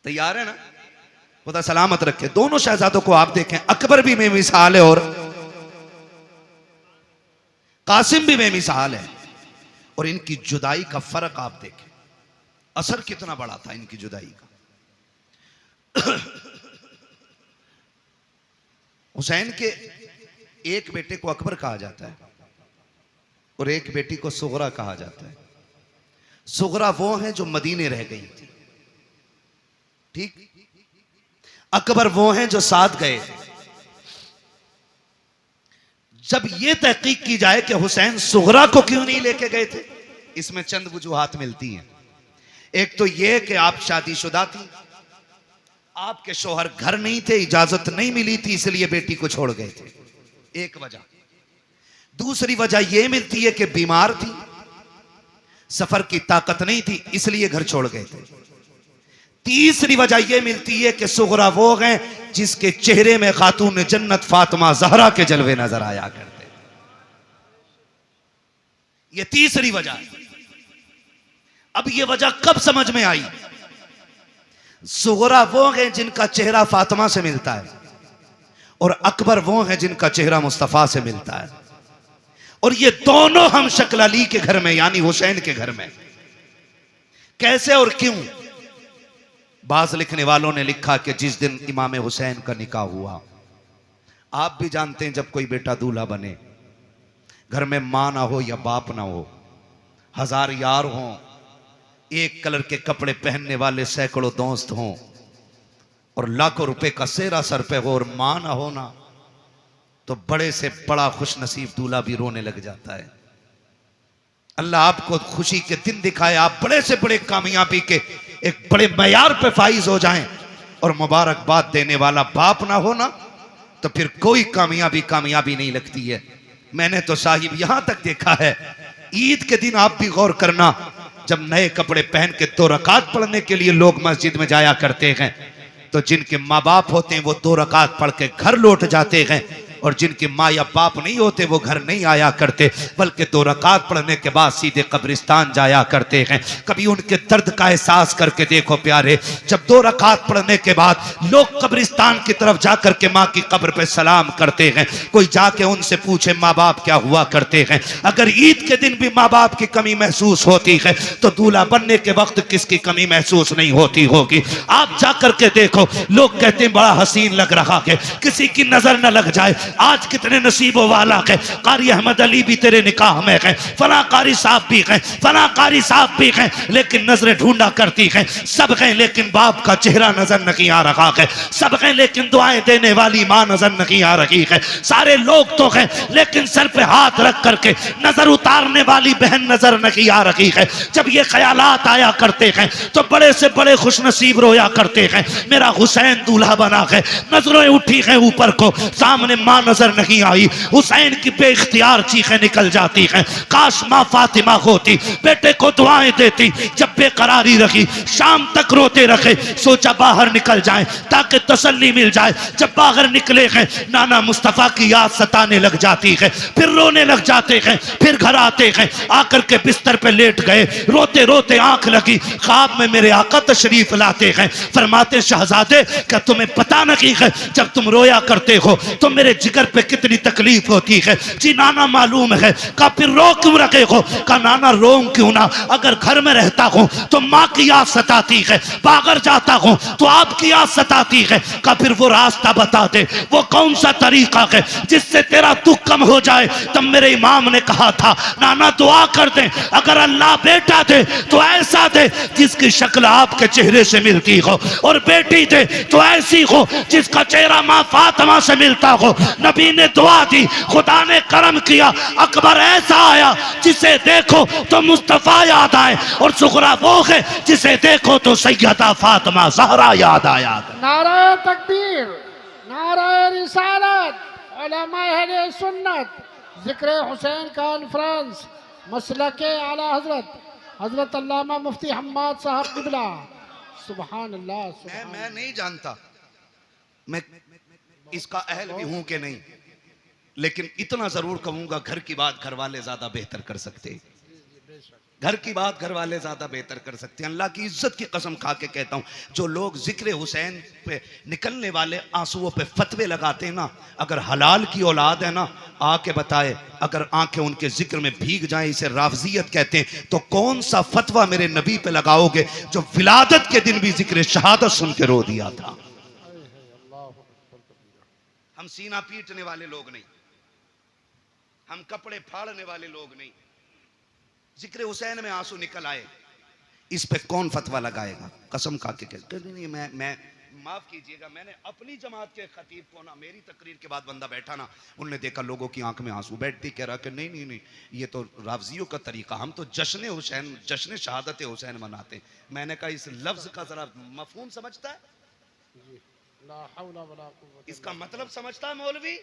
तैयार है ना? खुदा सलामत रखे। दोनों शहजादों को आप देखें, अकबर भी बेमिसाल है और कासिम भी बेमिसाल है। और इनकी जुदाई का फर्क आप देखें, असर कितना बड़ा था इनकी जुदाई का। हुसैन के एक बेटे को अकबर कहा जाता है और एक बेटी को सुगरा कहा जाता है। सुगरा वो है जो मदीने रह गई थी, ठीक। अकबर वो हैं जो साथ गए। जब यह तहकीक की जाए कि हुसैन सुगरा को क्यों नहीं लेके गए थे, इसमें चंद वजूहात मिलती हैं। एक तो यह कि आप शादीशुदा थी, आपके शौहर घर नहीं थे, इजाजत नहीं मिली थी, इसलिए बेटी को छोड़ गए थे, एक वजह। दूसरी वजह यह मिलती है कि बीमार थी, सफर की ताकत नहीं थी, इसलिए घर छोड़ गए थे। तीसरी वजह यह मिलती है कि सुगरा वो हैं जिसके चेहरे में खातून जन्नत फातिमा ज़हरा के जलवे नजर आया करते। यह तीसरी वजह है। अब यह वजह कब समझ में आई? सुगरा वो हैं जिनका चेहरा फातिमा से मिलता है और अकबर वो हैं जिनका चेहरा मुस्तफा से मिलता है। और ये दोनों हम शक्ल अली के घर में यानी हुसैन के घर में। कैसे और क्यों? बाज लिखने वालों ने लिखा कि जिस दिन इमाम हुसैन का निकाह हुआ, आप भी जानते हैं जब कोई बेटा दूल्हा बने, घर में मां ना हो या बाप ना हो, हजार यार हों, एक कलर के कपड़े पहनने वाले सैकड़ों दोस्त हों और लाखों रुपए का सेहरा सर पे हो और मां ना हो ना, तो बड़े से बड़ा खुश नसीब दूल्हा भी रोने लग जाता है। अल्लाह आपको खुशी के दिन दिखाए, आप बड़े से बड़े कामयाबी के एक बड़े मयार पे फाइज हो जाएं और मुबारकबाद देने वाला बाप ना हो ना, तो फिर कोई कामयाबी नहीं लगती है। मैंने तो साहिब यहां तक देखा है, ईद के दिन आप भी गौर करना, जब नए कपड़े पहन के 2 रकात पढ़ने के लिए लोग मस्जिद में जाया करते हैं, तो जिनके माँ बाप होते हैं वो 2 रकात पढ़ के घर लौट जाते हैं और जिनके माँ या बाप नहीं होते वो घर नहीं आया करते, बल्कि 2 रकात पढ़ने के बाद सीधे कब्रिस्तान जाया करते हैं। कभी उनके दर्द का एहसास करके देखो प्यारे, जब 2 रकात पढ़ने के बाद लोग कब्रिस्तान की तरफ जाकर के माँ की कब्र पे सलाम करते हैं, कोई जाके उनसे पूछे माँ बाप क्या हुआ करते हैं। अगर ईद के दिन भी माँ बाप की कमी महसूस होती है तो दूल्हा बनने के वक्त किसकी कमी महसूस नहीं होती होगी? आप जाकर के देखो, लोग कहते हैं बड़ा हसीन लग रहा है, किसी की नजर न लग जाए। आज कितने नसीबों वाला है, कारी अहमद अली भी तेरे निकाह में है, फला कारी साहब भी हैं, फला कारी साहब भी हैं, लेकिन नजरें ढूंढा करती हैं। सब हैं लेकिन बाप का चेहरा नजर नहीं आ रहा है, सब हैं लेकिन दुआएं देने वाली मां नजर नहीं आ रही है। सारे लोग तो हैं लेकिन सर पे हाथ रख करके नजर उतारने वाली बहन नजर नहीं आ रही है। जब ये ख्यालात आया करते हैं तो बड़े से बड़े खुशनसीब रोया करते हैं, मेरा हुसैन दूल्हा बना है। नजरें उठी हैं ऊपर को, सामने मां नजर नहीं आई। हुसैन की बेइख्तियार चीखें निकल जाती हैं, काश मां फातिमा होती, बेटे को दुआएं देती। जब बेकरारी रखी, शाम तक रोते रखे, सोचा बाहर निकल जाए ताकि तसल्ली मिल जाए। जब बाहर निकले हैं, नाना मुस्तफा की याद सताने लग जाती है, फिर रोने लग जाते हैं। फिर घर आते हैं, आकर के बिस्तर पे लेट गए, रोते रोते आंख लगी, ख्वाब में मेरे आका तशरीफ लाते हैं। फरमाते शहजादे क्या तुम्हें पता नहीं है, जब तुम रोया करते हो तो मेरे जिगर पे कितनी तकलीफ होती है? जी नाना मालूम है। का फिर रो क्यों रखे हो? का नाना रोऊं क्यों ना, अगर घर में रहता हूं तो माँ की याद सताती है, बागर जाता हूं तो आपकी याद सताती है। का फिर वो रास्ता बता दे, वो कौन सा तरीका है जिससे तेरा दुख कम हो जाए? तब मेरे इमाम ने कहा था नाना दुआ कर दे, अगर अल्लाह बेटा दे तो ऐसा दे जिसकी शक्ल आपके चेहरे से मिलती हो, और बेटी दे तो ऐसी हो जिसका चेहरा माँ फातिमा से मिलता हो। नबी ने दुआ दी, खुदा ने करम किया, अकबर ऐसा आया जिसे देखो तो मुस्तफा याद आए, और सुगरा वो है जिसे देखो तो सैयदा फातिमा ज़हरा याद आया। नारा तकबीर, नारा रिसालत, उलमाए अहले सुन्नत, जिक्र हुसैन कॉन्फ्रेंस, मसलके आला हजरत हजरत अल्लामा मुफ्ती हम्माद साहब किबला। सुभान अल्लाह। मैं नहीं जानता मैं इसका अहल भी हूं कि नहीं, लेकिन इतना जरूर कहूंगा घर की बात घर वाले ज्यादा बेहतर कर सकते। घर की बात घर वाले ज्यादा बेहतर कर सकते हैं। अल्लाह की इज्जत की कसम खा के कहता हूं, जो लोग जिक्र हुसैन पे निकलने वाले आंसुओं पे फतवे लगाते हैं ना, अगर हलाल की औलाद है ना, आके बताए अगर आंखें उनके जिक्र में भीग जाएं, इसे राफजियत कहते हैं, तो कौन सा फतवा मेरे नबी पे लगाओगे जो विलादत के दिन भी जिक्र शहादत सुन के रो दिया था। हम सीना पीटने वाले लोग नहीं, हम कपड़े फाड़ने वाले लोग नहीं। जिक्र हुसैन में आंसू निकल आए, इस पे कौन फतवा लगाएगा? कसम खा के कहते नहीं, मैं माफ कीजिएगा, मैंने अपनी जमात के खतीब को ना, मेरी तकरीर के बाद बंदा बैठा ना, उनने देखा लोगों की आंख में आंसू, बैठती कह रहा कि नहीं नहीं नहीं, ये तो रावजियों का तरीका, हम तो जश्न हुसैन, जश्न शहादत हुसैन मनाते। मैंने कहा इस लफ्ज का जरा मफहूम समझता है? इसका मतलब समझता है मौलवी?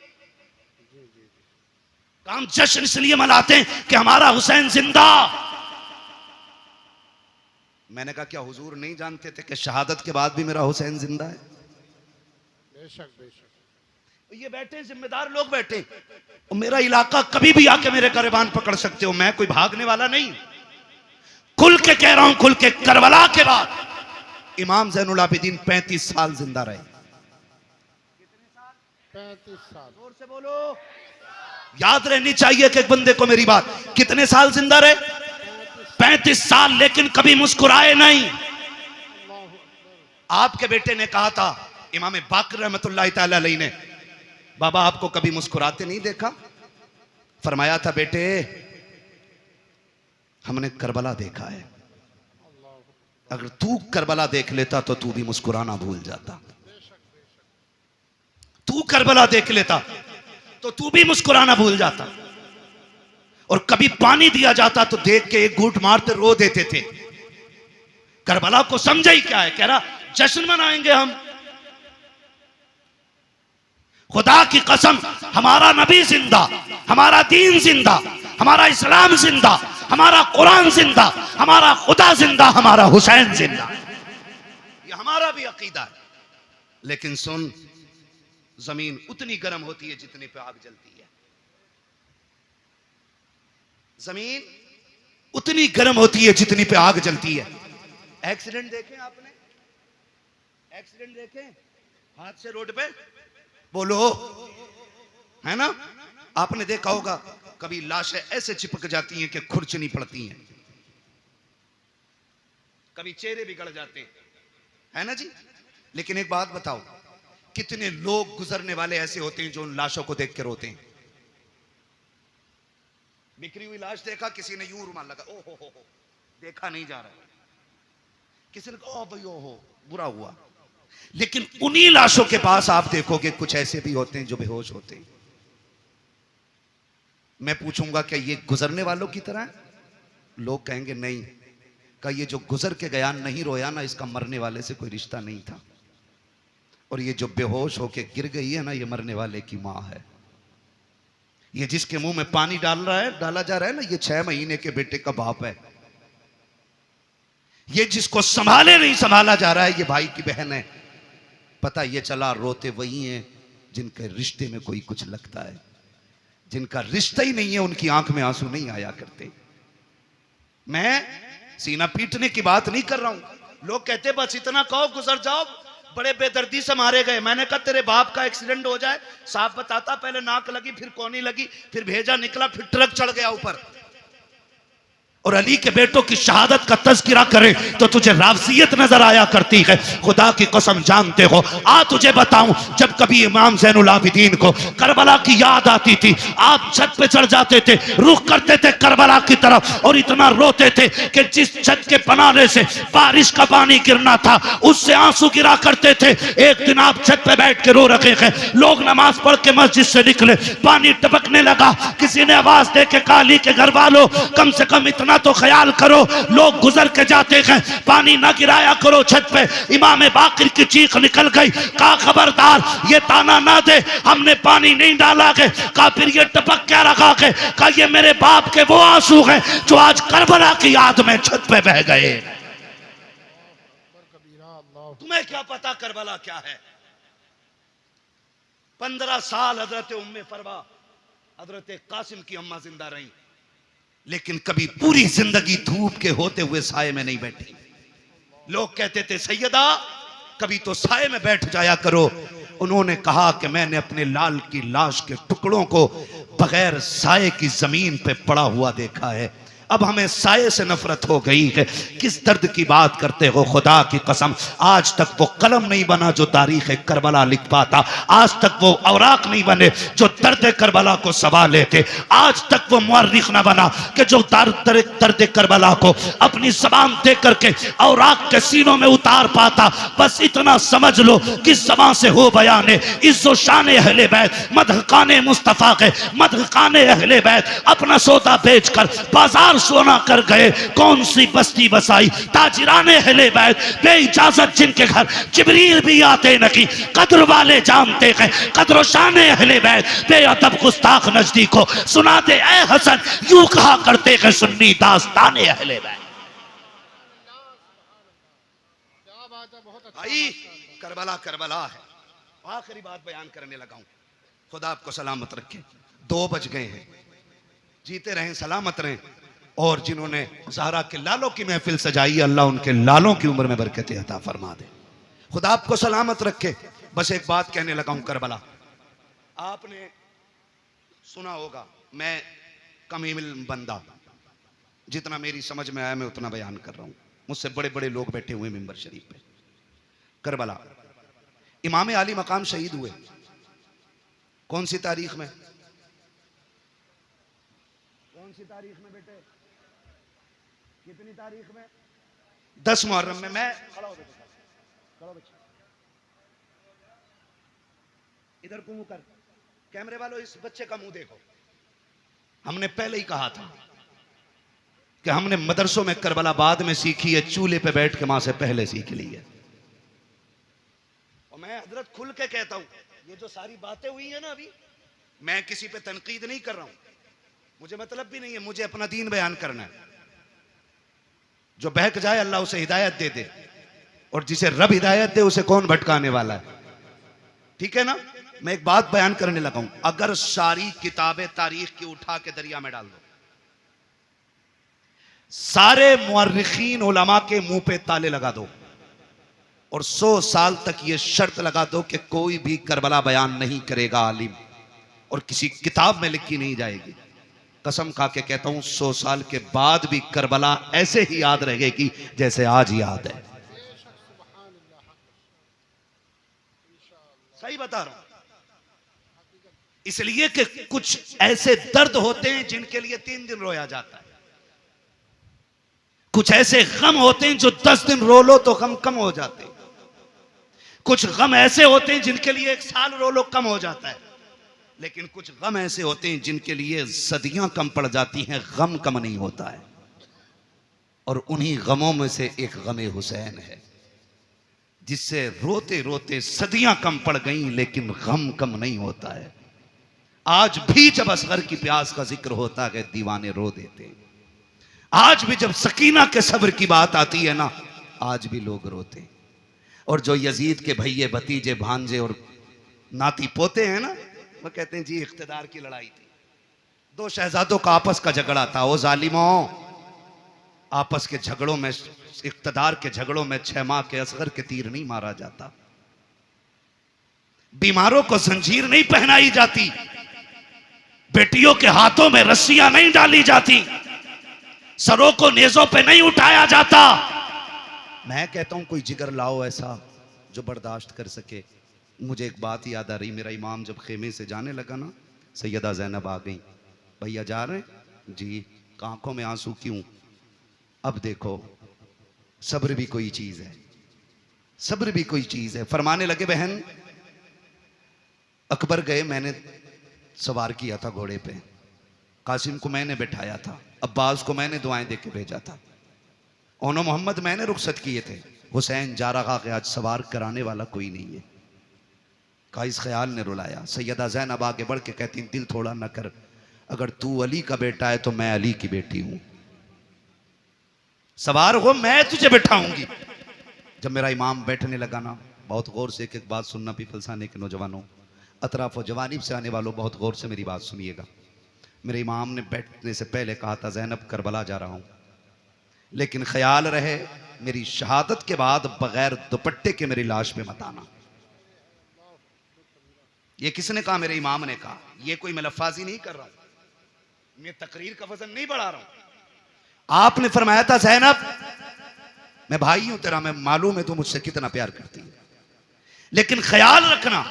हम जश्न इसलिए मनाते हैं कि हमारा हुसैन जिंदा। मैंने कहा क्या हुजूर नहीं जानते थे कि शहादत के बाद भी मेरा हुसैन जिंदा है? बेशक बेशक। ये बैठे जिम्मेदार लोग बैठे, और मेरा इलाका कभी भी आके मेरे गिरबान पकड़ सकते हो, मैं कोई भागने वाला नहीं। खुल के कह रहा हूं, खुल के, करबला के बाद इमाम ज़ैनुल आबिदीन 35 साल जिंदा रहे। कितने साल? 35 साल। जोर से बोलो, याद रहनी चाहिए कि एक बंदे को मेरी बात। कितने साल जिंदा रहे? 35 साल, लेकिन कभी मुस्कुराए नहीं। आपके बेटे ने कहा था, इमाम बाकर रहमतुल्लाह तआला अलैहि ने, बाबा आपको कभी मुस्कुराते नहीं देखा। फरमाया था बेटे हमने करबला देखा है, अगर तू करबला देख लेता तो तू भी मुस्कुराना भूल जाता। तू करबला देख लेता तो तू भी मुस्कुराना भूल जाता। और कभी पानी दिया जाता तो देख के एक घूंट मारते रो देते थे। करबला को समझा ही क्या है, कह रहा जश्न मनाएंगे हम। खुदा की कसम, हमारा नबी जिंदा, हमारा दीन जिंदा, हमारा इस्लाम जिंदा, हमारा कुरान जिंदा, हमारा खुदा जिंदा, हमारा हुसैन जिंदा। ये हमारा भी अकीदा है। लेकिन सुन, जमीन उतनी गर्म होती है जितने पे आग जलती है। जमीन उतनी गर्म होती है जितनी पे आग जलती है। एक्सीडेंट देखे आपने? एक्सीडेंट देखे हाथ से रोड पे? बोलो, है ना? आपने देखा होगा कभी लाशें ऐसे चिपक जाती हैं कि खुरचनी पड़ती हैं, कभी चेहरे बिगड़ जाते हैं, है ना जी? लेकिन एक बात बताओ, कितने लोग गुजरने वाले ऐसे होते हैं जो उन लाशों को देख के रोते हैं। बिखरी हुई लाश देखा, किसी ने यूं रुमाल लगा, ओ हो, देखा नहीं जा रहा, किसी ने कहा ओ भाई ओ हो, बुरा हुआ। लेकिन उन्हीं लाशों के पास आप देखोगे कुछ ऐसे भी होते हैं जो बेहोश होते हैं। मैं पूछूंगा क्या ये गुजरने वालों की तरह है? लोग कहेंगे नहीं। का ये जो गुजर के गया नहीं रोया ना, इसका मरने वाले से कोई रिश्ता नहीं था। और ये जो बेहोश होके गिर गई है ना, ये मरने वाले की माँ है। ये जिसके मुंह में पानी डाला जा रहा है ना, ये 6 महीने के बेटे का बाप है। ये जिसको संभाले नहीं संभाला जा रहा है, ये भाई की बहन है। पता ये चला रोते वही हैं जिनके रिश्ते में कोई कुछ लगता है। जिनका रिश्ता ही नहीं है उनकी आंख में आंसू नहीं आया करते। मैं सीना पीटने की बात नहीं कर रहा हूं। लोग कहते बस इतना कहो गुजर जाओ, बड़े बेदर्दी से मारे गए। मैंने कहा तेरे बाप का एक्सीडेंट हो जाए, साफ बताता, पहले नाक लगी, फिर कोनी लगी, फिर भेजा निकला, फिर ट्रक चढ़ गया ऊपर। और अली के बेटों की शहादत का तज़किरा करे तो तुझे रावसियत नजर आया करती है। खुदा की कसम जानते हो, आ तुझे बताऊं, जब कभी इमाम ज़ैनुल आबिदीन को करबला की याद आती थी, आप छत पे चढ़ जाते थे, रुख करते थे करबला की तरफ, और इतना रोते थे कि जिस छत के पनारे से बारिश का पानी गिरना था उससे आंसू गिरा करते थे। एक दिन आप छत पे बैठ के रो रखे हैं, लोग नमाज पढ़ के मस्जिद से निकले, पानी टपकने लगा, किसी ने आवाज दे के कहा अली के घर वालों कम से कम इतना तो ख्याल करो, लोग गुजर के जाते हैं, पानी ना गिराया करो छत पे। इमाम बाकिर की चीख निकल गई, कहा खबरदार ये ताना ना दे, हमने पानी नहीं डाला के। कहा फिर ये टपक क्या रखा के? कहा ये मेरे बाप के वो आंसू हैं जो आज करबला की याद में छत पे बह गए। तुम्हें क्या पता करबला क्या है? 15 साल हजरत उम्मे फरवा, हजरत कासिम की अम्मा जिंदा रही। लेकिन कभी पूरी जिंदगी धूप के होते हुए साये में नहीं बैठी। लोग कहते थे सैयदा कभी तो साये में बैठ जाया करो। उन्होंने कहा कि मैंने अपने लाल की लाश के टुकड़ों को बगैर साये की जमीन पे पड़ा हुआ देखा है। अब हमें साये से नफरत हो गई है। किस दर्द की बात करते हो, खुदा की कसम आज तक वो कलम नहीं बना जो तारीख करबला लिख पाता। आज तक वो औराक नहीं बने जो दर्द करबला को सबा लेते। आज तक वो मुअर्रिख ना बना कि जो दर्द करबला को अपनी जबान दे करके औराक के सीनों में उतार पाता। बस इतना समझ लो कि जबान से हो बयाने इज्जो शान अहले बैत, मदहकाने मुस्तफा के मदहकाने अहले बैत अपना सौदा बेचकर बाजार सोना कर गए। कौन सी बस्ती बसाई ताजिराने अहले बैत, बेइजाजत जिनके घर जिब्रील भी आते नहीं। कद्र वाले जानते हैं कद्र शान अहले बैत, बेअदब गुस्ताख नजदीक को सुनाते ऐ हसन यूं कहा करते हैं सुन्नी दास्ताने अहले बैत। क्या बात है, बहुत अच्छा। भाई करबला करबला है। आखिरी बात बयान करने लगा हूं। खुदा आपको सलामत रखे। 2 बज गए हैं, जीते रहें सलामत रहें। और जिन्होंने ज़हरा के लालों की महफिल सजाई अल्लाह उनके लालों की उम्र में बरकत अता फरमा दे। खुदा आपको सलामत रखे। बस एक बात कहने लगा हूं करबला, आपने सुना होगा मैं कम इल्म बंदा, जितना मेरी समझ में आया मैं उतना बयान कर रहा हूं। मुझसे बड़े बड़े लोग बैठे हुए मिंबर शरीफ पे। करबला इमाम आली मकाम शहीद हुए कौन सी तारीख में? कौन सी तारीख में बेटे? कितनी तारीख में? 10 मुहर्रम में। मैं खड़ा हो बेटा, खड़ा बच्चा, इधर को मुंह कर। कैमरे वालों इस बच्चे का मुंह देखो। हमने पहले ही कहा था कि हमने मदरसों में करबला बाद में सीखी है, चूल्हे पे बैठ के मां से पहले सीख ली है। और मैं हजरत खुल के कहता हूं, ये जो सारी बातें हुई है ना अभी, मैं किसी पे तनकीद नहीं कर रहा हूं, मुझे मतलब भी नहीं है। मुझे अपना दीन बयान करना है। जो बहक जाए अल्लाह उसे हिदायत दे दे, और जिसे रब हिदायत दे उसे कौन भटकाने वाला है। ठीक है ना? मैं एक बात बयान करने लगा हूं। अगर सारी किताबें तारीख की उठा के दरिया में डाल दो, सारे मुअर्रिखीन उलमा के मुंह पे ताले लगा दो, और 100 साल तक ये शर्त लगा दो कि कोई भी करबला बयान नहीं करेगा आलिम, और किसी किताब में लिखी नहीं जाएगी। कसम खा के कहता हूं 100 साल के बाद भी करबला ऐसे ही याद रहेगी जैसे आज याद है। सही बता रहा हूं। इसलिए कि कुछ ऐसे दर्द होते हैं जिनके लिए 3 दिन रोया जाता है। कुछ ऐसे गम होते हैं जो 10 दिन रो लो तो गम कम हो जाते हैं। कुछ गम ऐसे होते हैं जिनके लिए 1 साल रो लो कम हो जाता है। लेकिन कुछ गम ऐसे होते हैं जिनके लिए सदियां कम पड़ जाती हैं, गम कम नहीं होता है। और उन्हीं गमों में से एक गमे हुसैन है, जिससे रोते रोते सदियां कम पड़ गईं लेकिन गम कम नहीं होता है। आज भी जब असगर की प्यास का जिक्र होता है दीवाने रो देते हैं। आज भी जब सकीना के सब्र की बात आती है ना, आज भी लोग रोते हैं। और जो यजीद के भैये भतीजे भांजे और नाती पोते हैं ना, वो कहते हैं जी इख्तिदार की लड़ाई थी, 2 शहजादों का आपस का झगड़ा था। वो जालिमों, आपस के झगड़ों में, इख्तिदार के झगड़ों में 6 माह के असगर के तीर नहीं मारा जाता, बीमारों को जंजीर नहीं पहनाई जाती, बेटियों के हाथों में रस्सियां नहीं डाली जाती, सरों को नेजों पे नहीं उठाया जाता। मैं कहता हूं कोई जिगर लाओ ऐसा जो बर्दाश्त कर सके। मुझे एक बात याद आ रही, मेरा इमाम जब खेमे से जाने लगा ना, सैयदा ज़ैनब आ गई। भैया जा रहे हैं जी, आंखों में आंसू क्यों? अब देखो सब्र भी कोई चीज है, सब्र भी कोई चीज है। फरमाने लगे बहन अकबर गए, मैंने सवार किया था घोड़े पे, कासिम को मैंने बैठाया था, अब्बास को मैंने दुआएं दे के भेजा था, ओनो मोहम्मद मैंने रुखसत किए थे, हुसैन जा रहा कि आज सवार कराने वाला कोई नहीं है। का इस ख्याल ने रुलाया। सैयदा ज़ैनब आगे बढ़ के कहती दिल थोड़ा न कर, अगर तू अली का बेटा है तो मैं अली की बेटी हूं, सवार हो मैं तुझे बैठाऊंगी। जब मेरा इमाम बैठने लगा ना, बहुत गौर से एक एक बात सुनना, पीपलसाने के नौजवानों, अतराफ और जवानीब से आने वालों बहुत गौर से मेरी बात सुनिएगा। मेरे इमाम ने बैठने से पहले कहा था ज़ैनब करबला जा रहा हूं, लेकिन ख्याल रहे मेरी शहादत के बाद बगैर दुपट्टे के मेरी लाश पे मत आना। ये किसने कहा? मेरे इमाम ने कहा। ये कोई मैं लफ्फाजी नहीं कर रहा हूं, मैं तकरीर का वजन नहीं बढ़ा रहा हूं। आपने फरमाया था ज़ैनब मैं भाई हूं तेरा, मैं मालूम है तू मुझसे कितना प्यार करती है, लेकिन ख्याल रखना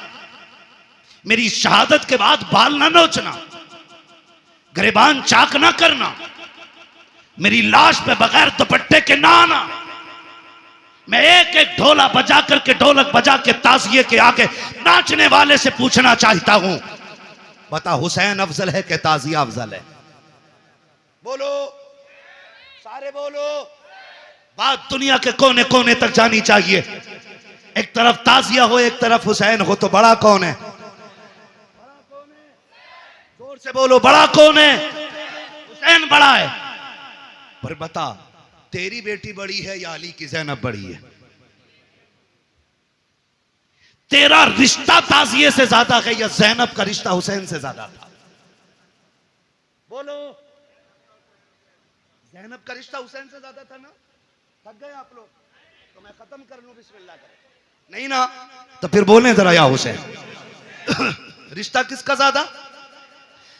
मेरी शहादत के बाद बाल ना नोचना, गिरबान चाक ना करना, मेरी लाश पे बगैर दुपट्टे के ना आना। मैं एक एक ढोला बजा करके, ढोलक बजा के ताज़िए के आगे नाचने वाले से पूछना चाहता हूं, बता हुसैन अफजल है कि ताज़िया अफजल है? बोलो, सारे बोलो। बात दुनिया के कोने कोने तक जानी चाहिए। एक तरफ ताज़िया हो, एक तरफ हुसैन हो, तो बड़ा कौन है? जोर से बोलो, बड़ा कौन है? हुसैन बड़ा है। पर बता तेरी बेटी बड़ी है या अली की ज़ैनब बड़ी है? तेरा रिश्ता ताज़िए से ज्यादा है या ज़ैनब का रिश्ता हुसैन से ज्यादा था? बोलो। ज़ैनब का रिश्ता हुसैन से ज्यादा था ना? थक गए आप लोग? तो मैं खत्म कर लूं, बिस्मिल्लाह करें। नहीं ना? तो फिर बोलें जरा या हुसैन। रिश्ता किसका ज्यादा?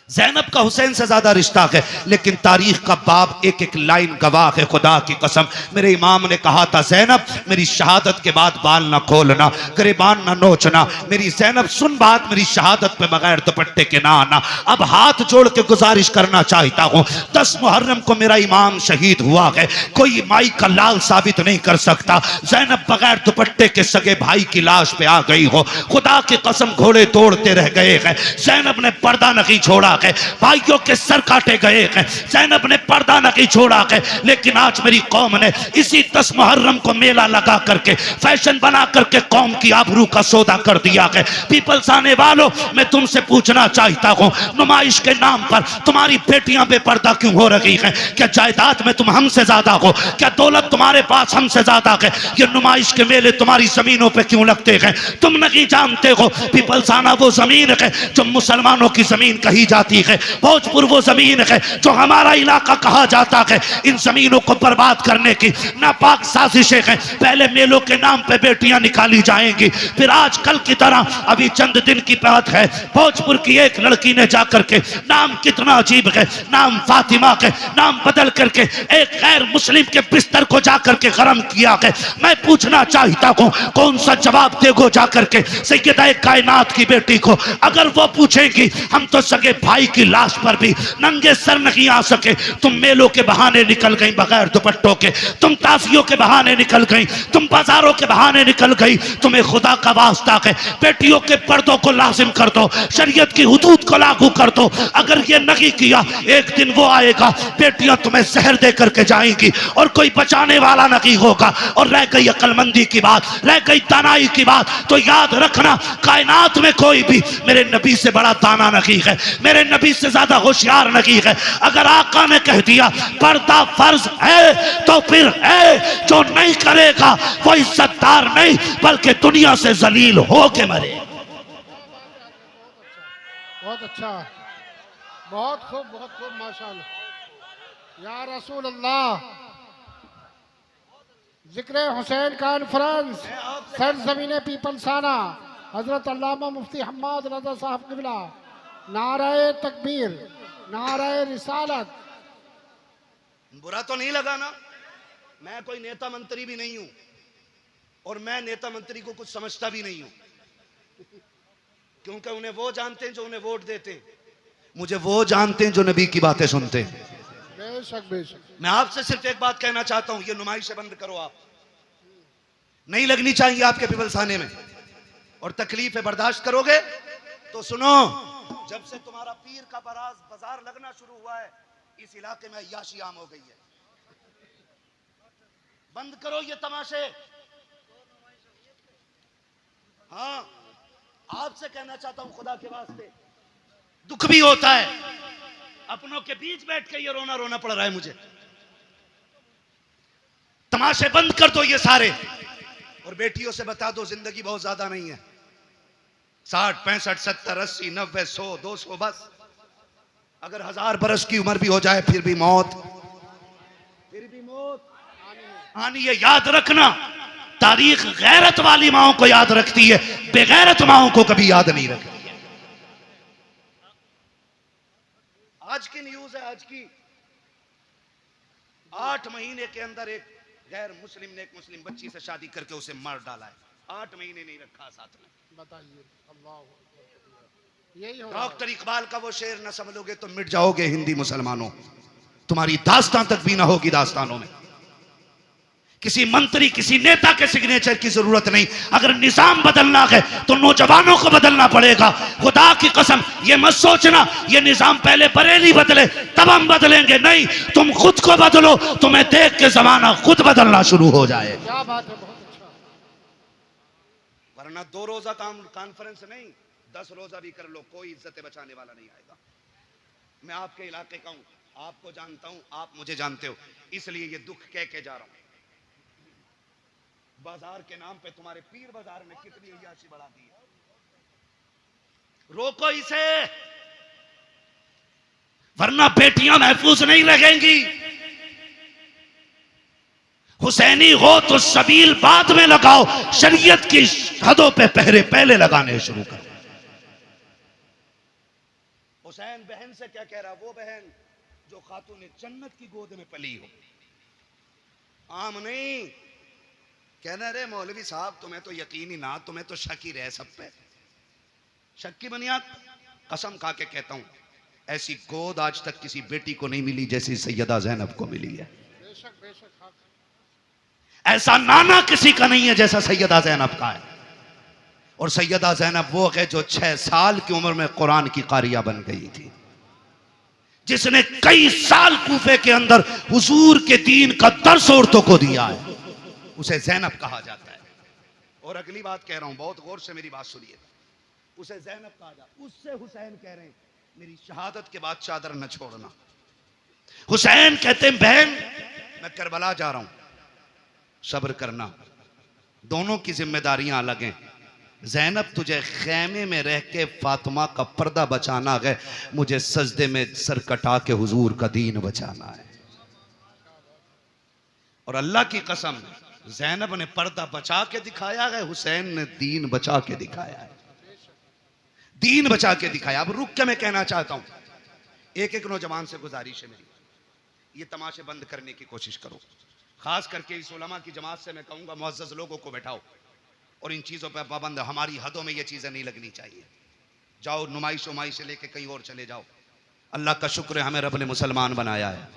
ज़ैनब का हुसैन से ज्यादा रिश्ता है, लेकिन तारीख का बाब एक एक लाइन गवाह है। खुदा की कसम मेरे इमाम ने कहा था ज़ैनब मेरी शहादत के बाद बाल ना खोलना, गिरबान ना नोचना। मेरी ज़ैनब सुन बात, मेरी शहादत पे बगैर दुपट्टे के ना आना। अब हाथ जोड़ के गुजारिश करना चाहता हूँ, 10 मुहर्रम को मेरा इमाम शहीद हुआ है, कोई माई का लाल साबित नहीं कर सकता ज़ैनब बगैर दुपट्टे के सगे भाई की लाश पे आ गई हो। खुदा की कसम घोड़े दौड़ते रह गए हैं, ज़ैनब ने पर्दा नहीं छोड़ा है, भाइयों के सर काटे गए हैं, ज़ैनब ने पर्दा नहीं छोड़ा है। लेकिन आज मेरी कौम ने इसी 10 मुहर्रम को मेला लगा करके, फैशन बना करके कौम की आबरू का सौदा कर दिया है। पीपल्स आने वालों, मैं तुमसे पूछना चाहता हूं, नुमाइश के नाम पर तुम्हारी बेटियां बेपर्दा क्यों हो रही हैं? क्या जायदाद में तुम हमसे ज्यादा हो? क्या दौलत तुम्हारे पास हमसे ज्यादा है? ये नुमाइश के मेले तुम्हारी जमीनों पे क्यों लगते हैं? तुम नहीं जानते हो पीपल्स आना वो जमीन है जो मुसलमानों की जमीन कही जाती है, भोजपुर वो जमीन है जो हमारा इलाका कहा जाता है। इन जमीनों को बर्बाद करने की नापाक साजिशें हैं। पहले मेलों के नाम पे बेटियां निकाली जाएंगी, फिर आजकल की तरह अभी चंद दिन की बात है, भोजपुर की एक लड़की ने जाकर के, नाम कितना अजीब है, नाम फातिमा के नाम बदल करके एक गैर मुस्लिम के बिस्तर को जाकर के गरम किया है। मैं पूछना चाहता हूं कौन सा जवाब देगो जाकर के सैयदा कायनात की बेटी को? अगर वो पूछेंगी हम तो सगे भाई की लाश पर भी नंगे सर नहीं आ सके। तुम मेलों के बहाने निकल गई बगैर दुपट्टों के, तुम ताजियों के बहाने निकल गई, तुम बाजारों के बहाने निकल गई। तुम्हें खुदा का वास्ता है बेटियों के पर्दों को लाजिम कर दो, शरीयत की हुदूद को लागू कर दो। अगर ये नहीं किया, एक दिन वो आएगा बेटियां तुम्हें जहर दे करके जाएंगी और कोई बचाने वाला नहीं होगा। और रह गई अक्लमंदी की बात, रह गई दानाई की बात, तो याद रखना कायनात में कोई भी मेरे नबी से बड़ा दाना नहीं है, मेरे नबी से ज्यादा होशियार नहीं है। अगर आका ने कह दिया पर्दा फर्ज है तो फिर है, जो नहीं करेगा वो इज्जतदार नहीं बल्कि दुनिया से जलील हो के मरे। बहुत अच्छा, बहुत खूब माशाअल्लाह। या रसूल अल्लाह, जिक्र हुसैन कॉन्फ्रेंस सरजमीन पीपलसाना, हजरत अल्लामा मुफ्ती हम्माद रज़ा साहब क़िबला, नाराए तकबीर, नाराए रिसालत। बुरा तो नहीं लगा ना? मैं कोई नेता मंत्री भी नहीं हूं और मैं नेता मंत्री को कुछ समझता भी नहीं हूं, क्योंकि उन्हें वो जानते हैं जो उन्हें वोट देते हैं, मुझे वो जानते हैं जो नबी की बातें सुनते हैं। बेशक बेशक। मैं आपसे सिर्फ एक बात कहना चाहता हूं, ये नुमाइशें बंद करो। आप नहीं लगनी चाहिए आपके पीपलसाने में, और तकलीफ बर्दाश्त करोगे तो सुनो, जब से तुम्हारा पीर का बाजार लगना शुरू हुआ है इस इलाके में अय्याशी आम हो गई है। बंद करो ये तमाशे। हाँ, आपसे कहना चाहता हूं खुदा के वास्ते, दुख भी होता है, अपनों के बीच बैठ के ये रोना रोना पड़ रहा है मुझे। तमाशे बंद कर दो ये सारे, और बेटियों से बता दो जिंदगी बहुत ज्यादा नहीं है, 60, 65, 70, 80, 90, 100, 200 बस। अगर 1000 बरस की उम्र भी हो जाए फिर भी मौत आनी है। याद रखना, तारीख गैरत वाली माओं को याद रखती है, बेगैरत माओं को कभी याद नहीं रखती है। आज की न्यूज है, आज की 8 महीने के अंदर एक गैर मुस्लिम ने एक मुस्लिम बच्ची से शादी करके उसे मार डाला है। 8 महीने नहीं रखा साथ में। बताइए, अल्लाह यही हो रहा है। डॉक्टर इकबाल का वो शेर न समझोगे तो मिट जाओगे हिंदी मुसलमानों, तुम्हारी दास्तान तक भी ना होगी दास्तानों में। किसी मंत्री किसी नेता के सिग्नेचर की जरूरत नहीं। अगर निजाम बदलना है तो नौजवानों को बदलना पड़ेगा। खुदा की कसम ये मत सोचना ये निजाम पहले बरेली बदले तब हम बदलेंगे, नहीं, तुम खुद को बदलो, तुम्हें देख के जमाना खुद बदलना शुरू हो जाए। क्या बात है, बहुत अच्छा। वरना 2 रोजा कॉन्फ्रेंस नहीं, 10 रोजा भी कर लो, कोई इज्जत बचाने वाला नहीं आएगा। मैं आपके इलाके का हूं, आपको जानता हूं, आप मुझे जानते हो, इसलिए ये दुख कह के जा रहा हूं। बाजार के नाम पे तुम्हारे पीर बाजार ने कितनी अय्याशी बढ़ा दी है। रोको इसे, वरना बेटियां महफूज नहीं रहेंगी। हुसैनी हो तो सबील बाद में लगाओ, शरीयत की हदों पे पहरे पहले लगाने शुरू करो। हुसैन बहन से क्या कह रहा, वो बहन जो खातून जन्नत की गोद में पली हो, आम नहीं। कहना रे मौलवी साहब तुम्हें तो यकीन ही ना, तुम्हें तो शक ही रहे सब पे। शक की बुनियाद कसम खा के कहता हूं ऐसी गोद आज तक किसी बेटी को नहीं मिली जैसी सैयदा ज़ैनब को मिली है। बेशक बेशक, ऐसा नाना किसी का नहीं है जैसा सैयदा ज़ैनब का है। और सैयदा ज़ैनब वो है जो 6 साल की उम्र में कुरान की कारिया बन गई थी, जिसने कई साल कूफे के अंदर हुजूर के दीन का दर्स औरतों को दिया है, उसे ज़ैनब कहा जाता है। और अगली बात कह रहा हूं, बहुत गौर से मेरी बात सुनिए, उसे ज़ैनब कहा जाता है। उससे हुसैन कह रहे हैं मेरी शहादत के बाद चादर न छोड़ना। हुसैन कहते हैं बहन मैं करबला जा रहा हूं, सब्र करना, दोनों की जिम्मेदारियां अलग हैं। ज़ैनब तुझे खैमे में रह के फातिमा का पर्दा बचाना है, मुझे सजदे में सर कटा के हुजूर का दीन बचाना है। और अल्लाह की कसम ज़ैनब ने पर्दा बचा के दिखाया है, हुसैन ने दीन बचा के दिखाया है, दीन बचा के दिखाया। अब रुक के मैं कहना चाहता हूं, एक एक नौजवान से गुजारिश है मेरी, ये तमाशे बंद करने की कोशिश करो। खास करके इस उलमा की जमात से मैं कहूंगा मुअज़्ज़ज़ लोगों को बैठाओ और इन चीज़ों पर पाबंद, हमारी हदों में ये चीज़ें नहीं लगनी चाहिए। जाओ नुमाइश उमाइश से लेके कहीं और चले जाओ। अल्लाह का शुक्र है हमें रब ने मुसलमान बनाया है।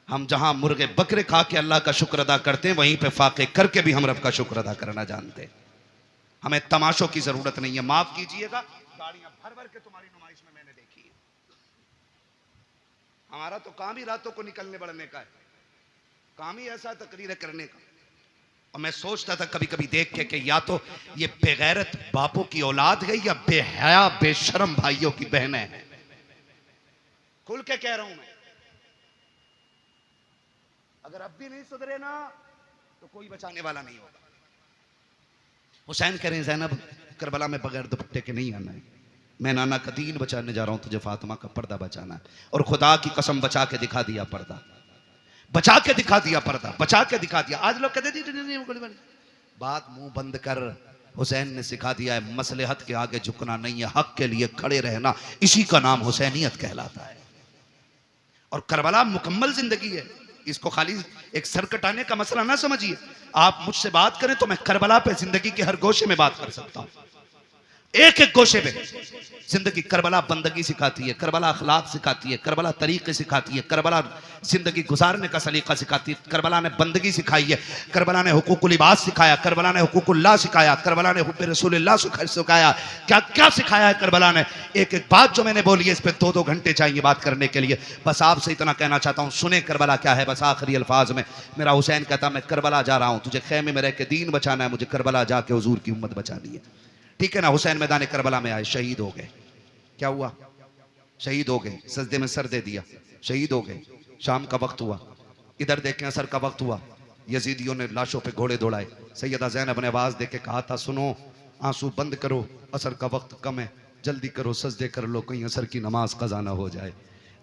हम जहां मुर्गे बकरे खा के अल्लाह का शुक्र अदा करते हैं, वहीं पे फाके करके भी हम रब का शुक्र अदा करना जानते हैं। हमें तमाशों की जरूरत नहीं है। माफ कीजिएगा, गाड़ियां भर भर के तुम्हारी नुमाइश में मैंने देखी है। हमारा तो काम ही रातों को निकलने बढ़ने का है, काम ही ऐसा तकरीर करने का। और मैं सोचता था कभी कभी देख के कि या तो ये बेगैरत बापों की औलाद है या बेहया बेशरम भाइयों की बहनें हैं। खुल के कह रहा हूं मैं, अगर अब भी नहीं सुधरे ना तो कोई बचाने वाला नहीं होगा। हुसैन कह रहे हैं ज़ैनब करबला में बगैर दुपट्टे के नहीं आना है, मैं नाना का दीन बचाने जा रहा हूं, तुझे फातिमा का पर्दा बचाना है। और खुदा की कसम बचा के दिखा दिया पर्दा, बचा के दिखा दिया पर्दा, बचा के दिखा दिया। आज लोग कहते नहीं, बात मुंह बंद कर। हुसैन ने सिखा दिया है मसलहत के आगे झुकना नहीं है, हक के लिए खड़े रहना, इसी का नाम हुसैनियत कहलाता है। और करबला मुकम्मल जिंदगी है, इसको खाली एक सर कटाने का मसला ना समझिए। आप मुझसे बात करें तो मैं करबला पे जिंदगी के हर गोशे में बात कर सकता हूं, एक एक गोशे पे जिंदगी। करबला बंदगी सिखाती है, करबला अखलाक सिखाती है, करबला तरीके सिखाती है, करबला जिंदगी गुजारने का सलीका सिखाती है। करबला ने बंदगी सिखाई है, करबला ने हुकूकुल इबाद सिखाया, करबला ने हुकूकुल्लाह सिखाया, करबला ने हुब्बे रसूलिल्लाह सिखाया। क्या क्या सिखाया है करबला ने। एक एक बात जो मैंने बोली है इस पर 2-2 घंटे चाहिए बात करने के लिए। बस आपसे इतना कहना चाहता हूँ, सुने करबला क्या है। बस आखिरी अल्फाज में मेरा हुसैन कहता मैं करबला जा रहा हूँ, तुझे खैमे में रह के दीन बचाना है, मुझे करबला जाके हुजूर की उम्मत बचानी है। ठीक है ना। हुसैन मैदान करबला में आए, शहीद हो गए। क्या हुआ? शहीद हो गए, सजदे में सर दे दिया, शहीद हो गए। शाम का वक्त हुआ, इधर देखें असर का वक्त हुआ, यजीदियों ने लाशों पे घोड़े दौड़ाए। सैयदा ज़ैनब ने आवाज दे के कहा था सुनो, आंसू बंद करो, असर का वक्त कम है। जल्दी करो, सजदे कर लो, कहीं असर की नमाज कज़ा ना हो जाए।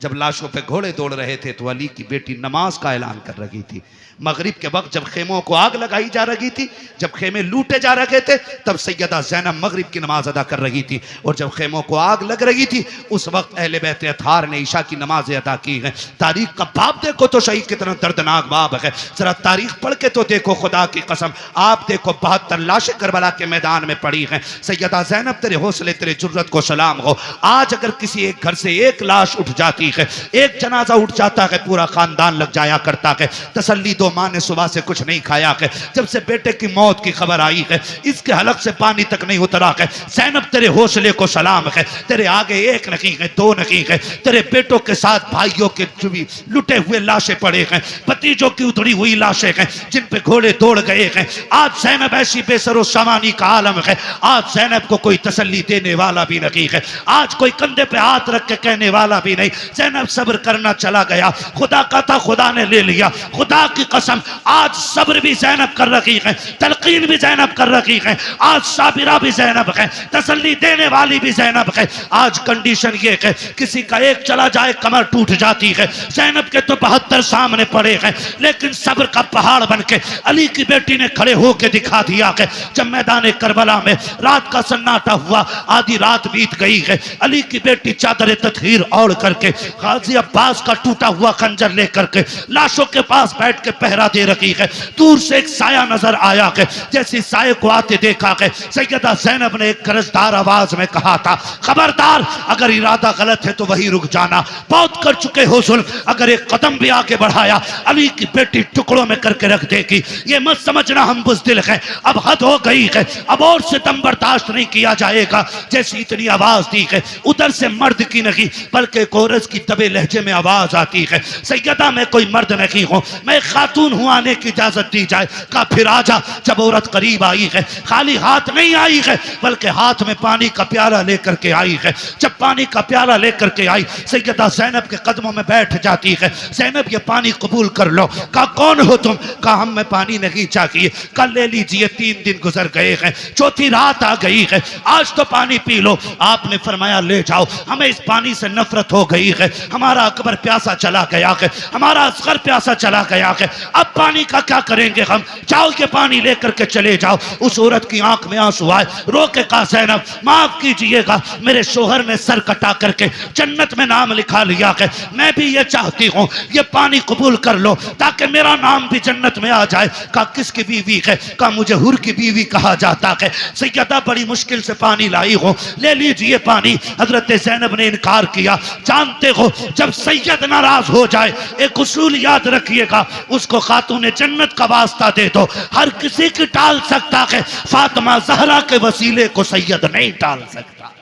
जब लाशों पे घोड़े दौड़ रहे थे तो अली की बेटी नमाज का ऐलान कर रही थी। मगरिब के वक्त जब खेमों को आग लगाई जा रही थी, जब खेमे लूटे जा रहे थे, तब सैयदा ज़ैनब मगरिब की नमाज अदा कर रही थी। और जब खेमों को आग लग रही थी, उस वक्त अहले बैत अतार ने ईशा की नमाज अदा की है। तारीख का बाब देखो तो शहीद कितना दर्दनाक बाब है। जरा तारीख पढ़ के तो देखो, खुदा की कसम आप देखो 72 लाशें करबला के मैदान में पड़ी हैं। सैयदा ज़ैनब तेरे हौसले तेरे जुर्रत को सलाम हो। आज अगर किसी एक घर से एक लाश उठ जाती है, एक जनाजा उठ जाता है, पूरा खानदान लग जाया करता है। तसल्ली दो, माँ ने सुबह से कुछ नहीं खाया है। जब से बेटे की मौत की खबर आई है, इसके हलक से पानी तक नहीं उतरा है। ज़ैनब तेरे हौसले को सलाम है। तेरे आगे एक नहीं है, दो नहीं है, तेरे बेटों के साथ भाइयों के भी लुटे हुए लाशें पड़े हैं, भतीजों की उतरी हुई लाशें हैं जिन पे घोड़े दौड़ गए हैं। आज ज़ैनब ऐसी बेसरो सामानी का आलम है। आज ज़ैनब को कोई तसल्ली देने वाला भी नहीं है। आज कोई कंधे पे हाथ रख के कहने वाला भी नहीं। ज़ैनब सब्र करना चला गया, खुदा का था खुदा ने ले लिया। खुदा की कसम आज सब्र भी ज़ैनब कर रही है, तलकीन भी ज़ैनब कर रही है। आज साबिरा भी ज़ैनब है, तसल्ली देने वाली भी ज़ैनब है। आज कंडीशन ये है, किसी का एक चला जाए कमर टूट जाती है। ज़ैनब के तो 72 सामने पड़े हैं, लेकिन सब्र का पहाड़ बन के अली की बेटी ने खड़े होकर दिखा दिया है। जब मैदान करबला में रात का सन्नाटा हुआ, आधी रात बीत गई है, अली की बेटी चादर तत्हीर ओढ़ करके गाजी अब्बास का टूटा हुआ खंजर लेकर के लाशों के पास बैठ के पहरा दे रही है। दूर से एक साया नजर आया है, जैसे साये को आते देखा है, सैयदा ज़ैनब ने एक गरजदार आवाज में कहा था, खबरदार अगर इरादा गलत है तो वही रुक जाना, बहुत कर चुके हो जुल्म, अगर एक कदम भी आगे बढ़ाया अली की बेटी टुकड़ों में करके रख देगी। ये मत समझना हम बुज़दिल हैं, अब हद हो गई है, अब और सितम बर्दाश्त नहीं किया जाएगा। जैसी इतनी आवाज दी है, उधर से मर्द की नहीं बल्कि कोरस की दबे लहजे में आवाज आती है, सैयदा मैं कोई मर्द नहीं हूँ, मैं खातून हूँ, आने की इजाजत दी जाए। का फिर आजा। जब औरत करीब आई है, खाली हाथ नहीं आई है, बल्कि हाथ में पानी का प्याला लेकर के आई है। जब पानी का प्याला लेकर के आई, सैयदा ज़ैनब के कदमों में बैठ जाती है। ज़ैनब ये पानी कबूल कर लो। कहा कौन हो तुम? कहा हम में पानी नहीं चाहिए, कल ले लीजिए, 3 दिन गुजर गए हैं, चौथी रात आ गई है, आज तो पानी पी लो। आपने फरमाया ले जाओ, हमें इस पानी से नफरत हो गई है, हमारा अकबर प्यासा चला गया है, हमारा असगर प्यासा चला गया है, अब पानी का क्या करेंगे हम, जाओ के पानी लेकर के चले जाओ। उस औरत की आंख में आंसू आए, रो के कहा ज़ैनब माफ कीजिएगा, मेरे शोहर ने सर कटा करके जन्नत में नाम लिखा लिया है, मैं भी ये चाहती हूँ ये पानी कबूल कर लो ताकि मेरा नाम भी जन्नत में आ जाए। कहा किसकी बीवी है? कहा मुझे हुर की बीवी कहा जाता है। सैयदा बड़ी मुश्किल से पानी लाई हो, ले लीजिए पानी। हजरत ज़ैनब ने इनकार किया। जानते हो जब सैयद नाराज हो जाए, एक उसूल याद रखिएगा, उसको खातून जन्नत का वास्ता दे दो, हर किसी की टाल सकता है, फातिमा ज़हरा के वसीले को सैयद नहीं टाल सकता।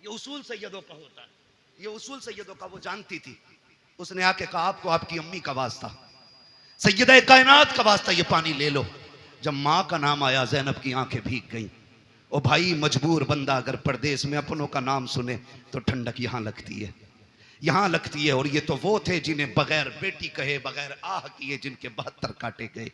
ये उसूल सैयदों का होता है, ये उसूल सैयदों का वो जानती थी। उसने आके कहा आपको आपकी अम्मी का वास्ता, सैयदा कायनात का वास्ता, ये पानी ले लो। जब माँ का नाम आया, ज़ैनब की आंखें भीग गईं। ओ भाई मजबूर बंदा अगर परदेश में अपनों का नाम सुने तो ठंडक यहाँ लगती है, यहाँ लगती है। और ये तो वो थे जिन्हें बगैर बेटी कहे, बगैर आह किए, जिनके 72 काटे गए।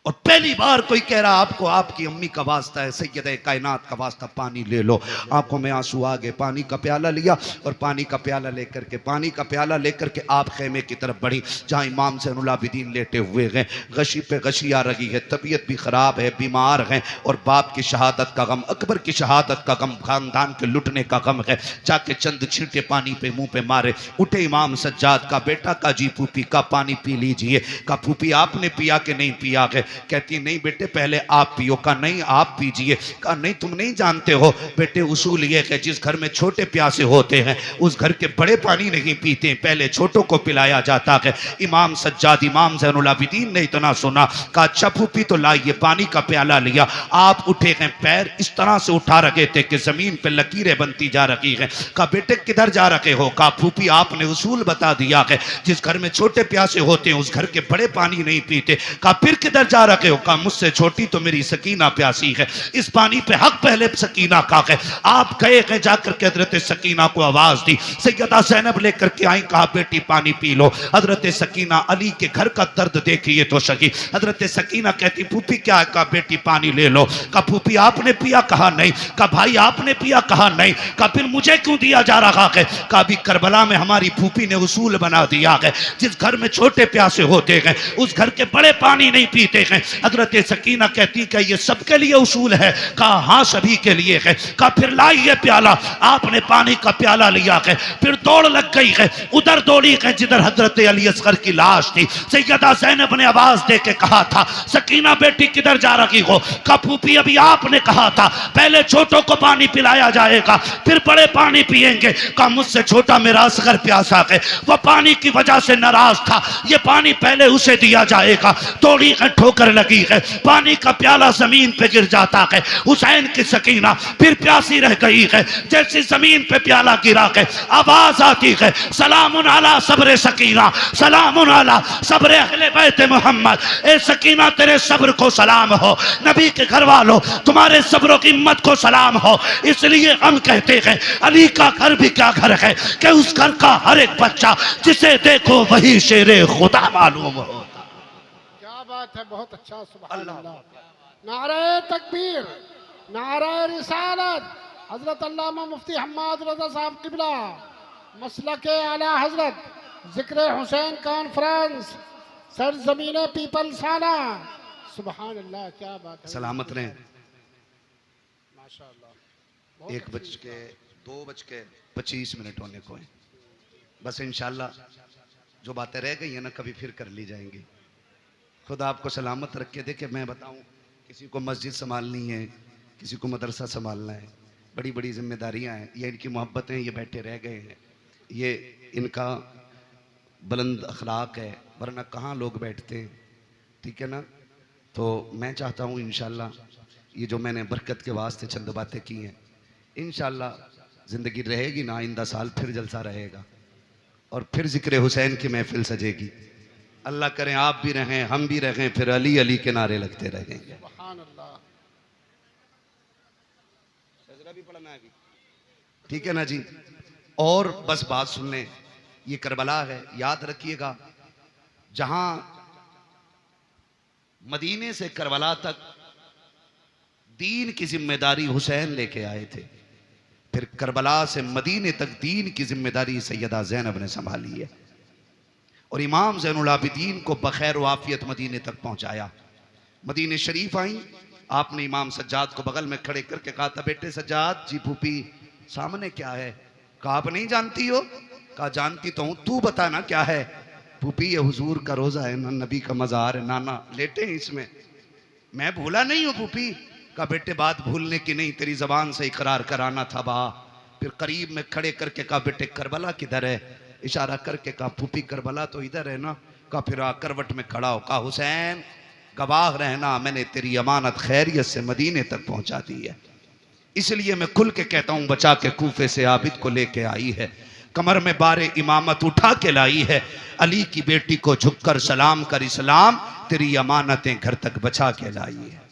और पहली बार कोई कह रहा आपको आपकी अम्मी का वास्ता है, सैयदा कायनात का वास्ता, पानी ले लो। आंखों में आंसू आ गए, पानी का प्याला लिया और पानी का प्याला लेकर के आप खेमे की तरफ बढ़ी जहाँ इमाम ज़ैनुल आबिदीन लेटे हुए हैं। गशी पे गशी आ रही है, तबीयत भी ख़राब है, बीमार हैं और बाप की शहादत का गम, अकबर की शहादत का गम, खानदान के लुटने का गम है। जाके चंद छींटे पानी पे मुँह पे मारे, उठे इमाम सज्जाद का बेटा का जी फूफी का पानी पी लीजिए। का फूफी आपने पिया कि नहीं पिया है? कहती नहीं बेटे पहले आप पियो। का नहीं आप पीजिए। का नहीं तुम नहीं जानते हो बेटे, उसूल ये है जिस घर में छोटे प्यासे होते हैं उस घर के बड़े पानी नहीं पीते, पहले छोटों को पिलाया जाता है। इमाम सज्जाद इमाम ज़ैनुल आबिदीन ने इतना सुना, कहा अच्छा फूफी तो लाइए। पानी का प्याला लिया, आप उठे हैं, पैर इस तरह से उठा रखे थे कि जमीन पे लकीरें बनती जा रही हैं। कहा बेटे किधर जा रखे हो? कहा फूफी आपने उसूल बता दिया है, जिस घर में छोटे प्यासे होते हैं उस घर के बड़े पानी नहीं पीते। कहा फिर किधर जा जा रखे हो? कहा मुझसे छोटी तो मेरी सकीना प्यासी है, इस पानी पे हक पहले सकीना का है। आप गए हैं जाकर के हजरत सकीना को आवाज दी, सैयदा ज़ैनब लेकर के आई, कहा बेटी पानी पी लो। हजरत सकीना अली के घर का दर्द देखिए तो सही। हजरत सकीना कहती फूफी क्या है? कहा बेटी पानी ले लो। कहा फूफी आपने पिया? कहा नहीं। कहा भाई आपने पिया? कहा नहीं। कहा फिर मुझे क्यों दिया जा रहा है? कहा भी करबला में हमारी फूफी ने उसूल बना दिया है, जिस घर में छोटे प्यासे होते हैं उस घर के बड़े पानी नहीं पीते हैं। हजरत सकीना कहती कि ये सबके लिए उसूल है? कहा हाँ सभी के लिए है। कहा फिर लाइए प्याला। आपने पानी का प्याला लिया है, फिर दौड़ लग गई है, उधर दौड़ी है जिधर हजरत अली असगर की लाश थी। सैयदा ज़ैनब ने आवाज दे के कहा था सकीना बेटी किधर जा रही हो? कहा फूफी अभी आपने कहा था पहले छोटों को पानी पिलाया जाएगा फिर बड़े पानी पिएंगे। कहा मुझसे छोटा मेरा असगर प्यासा है, वह पानी की वजह से नाराज था, ये पानी पहले उसे दिया जाएगा। थोड़ी ठोकर लगी है, पानी का प्याला जमीन पे गिर जाता है। हुसैन की सकीना फिर प्यासी रह गई है, जैसी जमीन पे प्याला गिरा है आवाज आती है सलामुन अला सब्र सकीना, सलामुन अला सब्र अहले बैत मोहम्मद। ए सकीना तेरे सब्र को सलाम हो, नबी के घर वालों तुम्हारे सब्र की हिम्मत को सलाम हो। इसलिए हम कहते हैं अली का घर भी क्या घर है कि उस घर का हर एक बच्चा जिसे देखो वही शेरे खुदा मालूम हो। क्या बात है, बहुत अच्छा, सुभान अल्लाह। नारे तकबीर, नारे रिसालत। हजरत अल्लामा मुफ्ती हम्माद रज़ा साहब किबला, मसलके आला हजरत, जिक्र हुसैन कॉन्फ्रेंस, सरजमीने पीपल साना। सुभान अल्लाह, क्या बात है। सलामत रहें। माशाअल्लाह। 1:02:25 होने को है। बस इंशाल्लाह जो बातें रह गई है ना कभी फिर कर ली जाएंगी। खुदा आपको सलामत रख के देखे। मैं बताऊं किसी को मस्जिद संभालनी है, किसी को मदरसा संभालना है, बड़ी बड़ी जिम्मेदारियां हैं। ये इनकी मोहब्बतें, ये बैठे रह गए हैं, ये इनका बुलंद अखलाक है, वरना कहाँ लोग बैठते हैं। ठीक है ना? तो मैं चाहता हूँ इंशाल्लाह ये जो मैंने बरकत के वास्ते चंद बातें की हैं, इंशाल्लाह ज़िंदगी रहेगी ना, आइंदा साल फिर जलसा रहेगा और फिर जिक्र हुसैन की महफिल सजेगी। अल्लाह करें आप भी रहें, हम भी रहें, फिर अली अली के नारे लगते रहेंगे। सुभान अल्लाह। सजदा भी पढ़ना है अभी, ठीक है ना जी? और बस बात सुन लें, ये करबला है, याद रखिएगा। जहां मदीने से करबला तक दीन की जिम्मेदारी हुसैन लेके आए थे, फिर करबला से मदीने तक दीन की जिम्मेदारी सैयदा ज़ैनब ने संभाली है और इमाम ज़ैनुल आबिदीन को बखैर व आफियत मदीने तक पहुंचाया। मदीने शरीफ आई, आपने इमाम सज्जाद को बगल में खड़े करके कहा था बेटे सज्जाद जी फूफी सामने क्या है? कहा आप नहीं जानती हो? कहा जानती तो हूं, तू बता ना क्या है? फूफी ये हुजूर का रोजा है ना, नबी का मज़ार है, नाना लेटे हैं इसमें। मैं भूला नहीं हूं फूफी। कहा बेटे बात भूलने की नहीं, तेरी जबान से इकरार कराना था बा। फिर करीब में खड़े करके कहा बेटे करबला किधर है? इशारा करके कहा फूफी करबला तो इधर है ना। कहा फिर करवट में खड़ा हो, कहा हुसैन गवाह रहना, मैंने तेरी अमानत खैरियत से मदीने तक पहुंचा दी है। इसलिए मैं खुल के कहता हूं बचा के कूफे से आबिद को लेके आई है, कमर में बारे इमामत उठा के लाई है। अली की बेटी को झुककर सलाम कर इस्लाम, तेरी अमानतें घर तक बचा के लाई है।